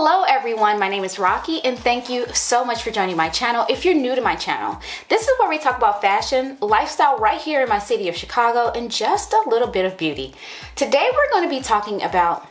Hello everyone, my name is Rocky and thank you so much for joining my channel. If you're new to my channel, this is where we talk about fashion, lifestyle right here in my city of Chicago, and just a little bit of beauty. Today we're going to be talking about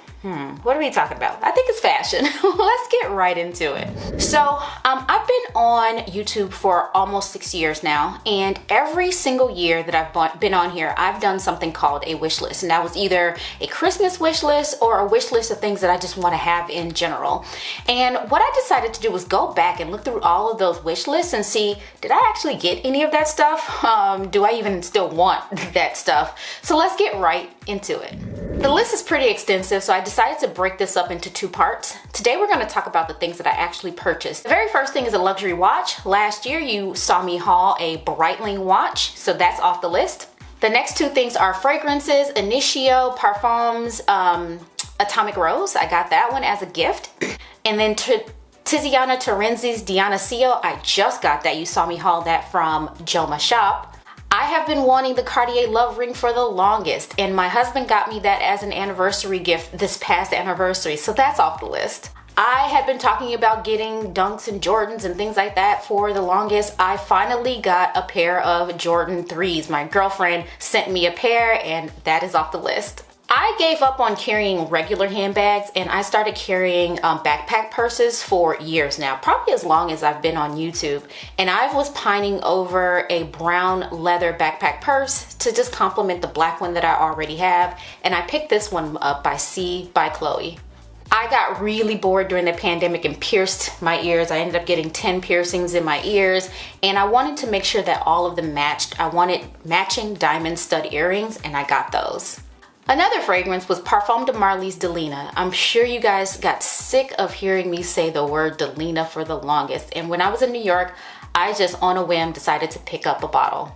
what are we talking about? I think it's fashion. Let's get right into it. So I've been on YouTube for almost 6 years now, and every single year that I've been on here, I've done something called a wish list, and that was either a Christmas wish list or a wish list of things that I just want to have in general. And what I decided to do was go back and look through all of those wish lists and see, did I actually get any of that stuff? Do I even still want that stuff? So let's get right into it. The list is pretty extensive, so I decided to break this up into two parts. Today we're going to talk about the things that I actually purchased. The very first thing is a luxury watch. Last year you saw me haul a Breitling watch, so that's off the list. The next two things are fragrances, Initio, Parfums, Atomic Rose. I got that one as a gift. And then Tiziana Terenzi's Dionycio, I just got that. You saw me haul that from Joma Shop. I have been wanting the Cartier Love Ring for the longest, and my husband got me that as an anniversary gift this past anniversary, so that's off the list. I had been talking about getting Dunks and Jordans and things like that for the longest. I finally got a pair of Jordan 3s. My girlfriend sent me a pair, and that is off the list. I gave up on carrying regular handbags and I started carrying backpack purses for years now, probably as long as I've been on YouTube. And I was pining over a brown leather backpack purse to just complement the black one that I already have. And I picked this one up by Chloe. I got really bored during the pandemic and pierced my ears. I ended up getting 10 piercings in my ears, and I wanted to make sure that all of them matched. I wanted matching diamond stud earrings, and I got those. Another fragrance was Parfum de Marly's Delina. I'm sure you guys got sick of hearing me say the word Delina for the longest, and when I was in New York, I just on a whim decided to pick up a bottle.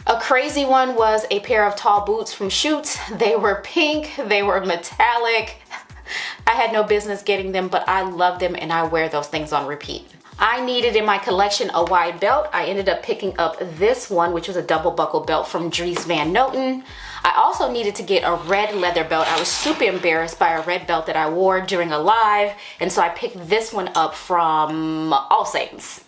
A crazy one was a pair of tall boots from Schutz. They were pink, they were metallic. I had no business getting them, but I love them and I wear those things on repeat. I needed in my collection a wide belt. I ended up picking up this one, which was a double buckle belt from Dries Van Noten. I also needed to get a red leather belt. I was super embarrassed by a red belt that I wore during a live, and so I picked this one up from All Saints.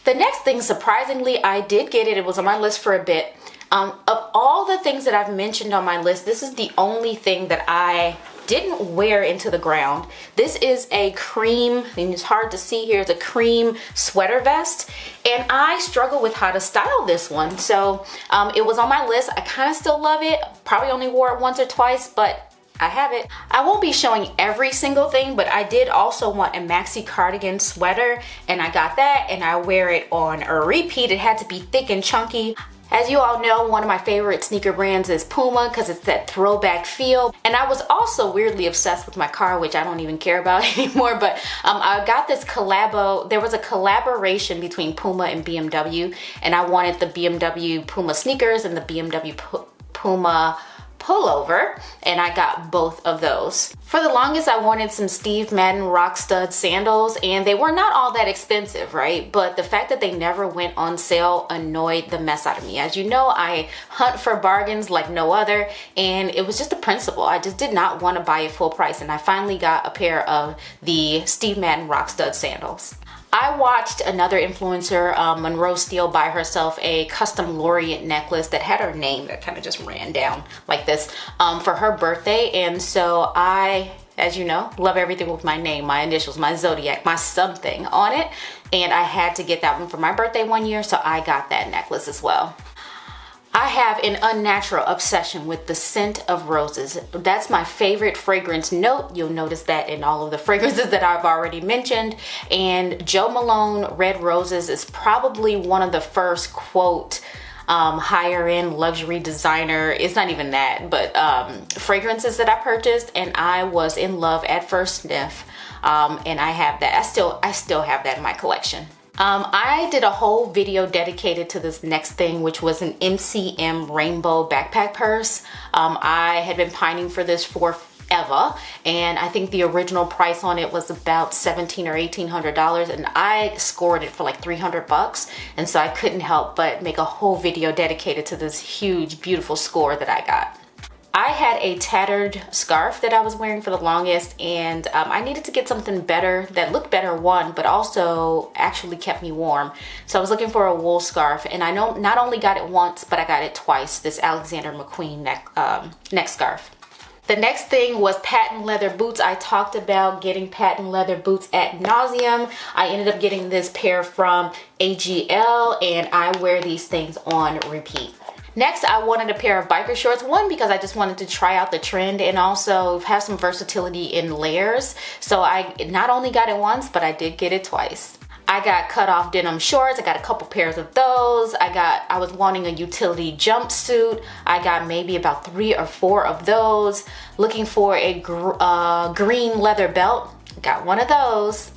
The next thing, surprisingly, I did get it. It was on my list for a bit. Of all the things that I've mentioned on my list, this is the only thing that I didn't wear into the ground. This is a cream, and it's hard to see here, it's a cream sweater vest, and I struggle with how to style this one. So it was on my list. I kind of still love it. Probably only wore it once or twice, but I have it. I won't be showing every single thing, but I did also want a maxi cardigan sweater, and I got that, and I wear it on a repeat. It had to be thick and chunky. As you all know, one of my favorite sneaker brands is Puma because it's that throwback feel. And I was also weirdly obsessed with my car, which I don't even care about anymore. But I got this collabo. There was a collaboration between Puma and BMW. And I wanted the BMW Puma sneakers and the BMW Puma pullover, and I got both of those. For the longest, I wanted some Steve Madden rock stud sandals, and they were not all that expensive, right? But the fact that they never went on sale annoyed the mess out of me. As you know, I hunt for bargains like no other, and it was just a principle. I just did not want to buy it full price, and I finally got a pair of the Steve Madden rock stud sandals. I watched another influencer, Monroe Steele, buy herself a custom laureate necklace that had her name that kind of just ran down like this for her birthday. And so I, as you know, love everything with my name, my initials, my zodiac, my something on it. And I had to get that one for my birthday one year, so I got that necklace as well. I have an unnatural obsession with the scent of roses. That's my favorite fragrance note. You'll notice that in all of the fragrances that I've already mentioned. And Jo Malone Red Roses is probably one of the first, quote, higher end luxury designer, it's not even that, but fragrances that I purchased, and I was in love at first sniff. And I have that. I still have that in my collection. I did a whole video dedicated to this next thing, which was an MCM rainbow backpack purse. I had been pining for this for forever, and I think the original price on it was about $1,700 or $1,800, and I scored it for like $300, and so I couldn't help but make a whole video dedicated to this huge, beautiful score that I got. I had a tattered scarf that I was wearing for the longest, and I needed to get something better that looked better, one, but also actually kept me warm. So I was looking for a wool scarf, and I not only got it once, but I got it twice, this Alexander McQueen neck scarf. The next thing was patent leather boots. I talked about getting patent leather boots ad nauseum. I ended up getting this pair from AGL, and I wear these things on repeat. Next, I wanted a pair of biker shorts. One, because I just wanted to try out the trend and also have some versatility in layers. So I not only got it once, but I did get it twice. I got cut off denim shorts. I got a couple pairs of those. I was wanting a utility jumpsuit. I got maybe about 3 or 4 of those. Looking for a green leather belt. Got one of those.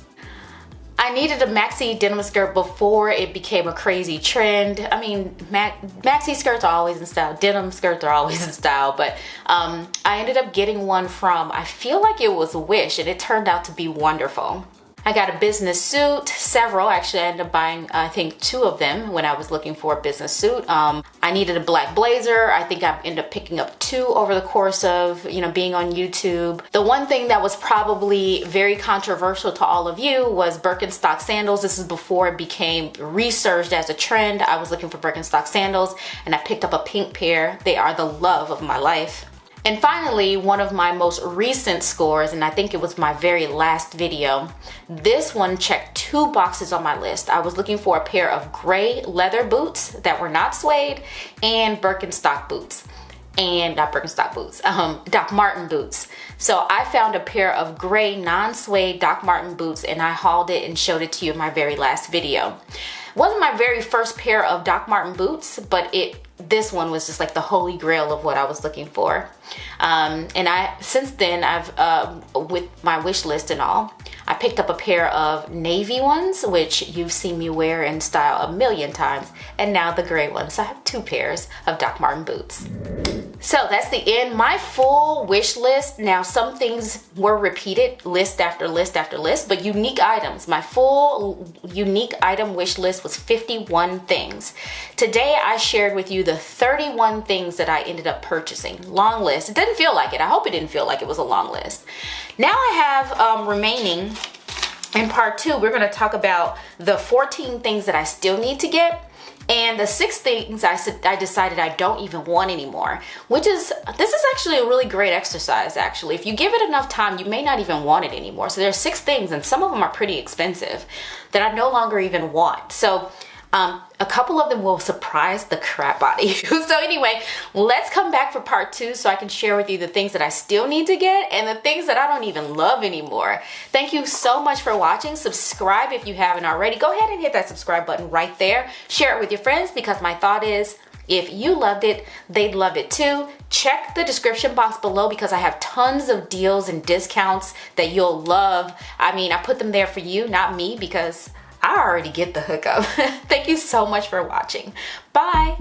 I needed a maxi denim skirt before it became a crazy trend. I mean, maxi skirts are always in style. Denim skirts are always in style. But I ended up getting one from, I feel like it was Wish, and it turned out to be wonderful. I got a business suit, several. Actually, I ended up buying, I think, 2 of them when I was looking for a business suit. I needed a black blazer. I think I ended up picking up 2 over the course of, being on YouTube. The one thing that was probably very controversial to all of you was Birkenstock sandals. This is before it became resurged as a trend. I was looking for Birkenstock sandals, and I picked up a pink pair. They are the love of my life. And finally, one of my most recent scores, and I think it was my very last video, this one checked 2 boxes on my list. I was looking for a pair of gray leather boots that were not suede and Birkenstock boots. And not Birkenstock boots, Doc Marten boots. So I found a pair of gray non-suede Doc Marten boots, and I hauled it and showed it to you in my very last video. It wasn't my very first pair of Doc Marten boots, but this one was just like the holy grail of what I was looking for. And since then, with my wish list and all, I picked up a pair of navy ones, which you've seen me wear in style a million times, and now the gray ones. So I have 2 pairs of Doc Marten boots. So that's the end. My full wish list. Now, some things were repeated list after list after list, but unique items. My full unique item wish list was 51 things. Today, I shared with you the 31 things that I ended up purchasing. Long list. It didn't feel like it. I hope it didn't feel like it was a long list. Now I have remaining, in part 2, we're going to talk about the 14 things that I still need to get. And the 6 things I decided I don't even want anymore, this is actually a really great exercise, actually. If you give it enough time, you may not even want it anymore. So there's 6 things, and some of them are pretty expensive, that I no longer even want. So a couple of them will surprise the crap out of you. So anyway, let's come back for part 2 so I can share with you the things that I still need to get and the things that I don't even love anymore. Thank you so much for watching. Subscribe if you haven't already. Go ahead and hit that subscribe button right there. Share it with your friends, because my thought is, if you loved it, they'd love it too. Check the description box below, because I have tons of deals and discounts that you'll love. I mean, I put them there for you, not me, because I already get the hookup. Thank you so much for watching. Bye.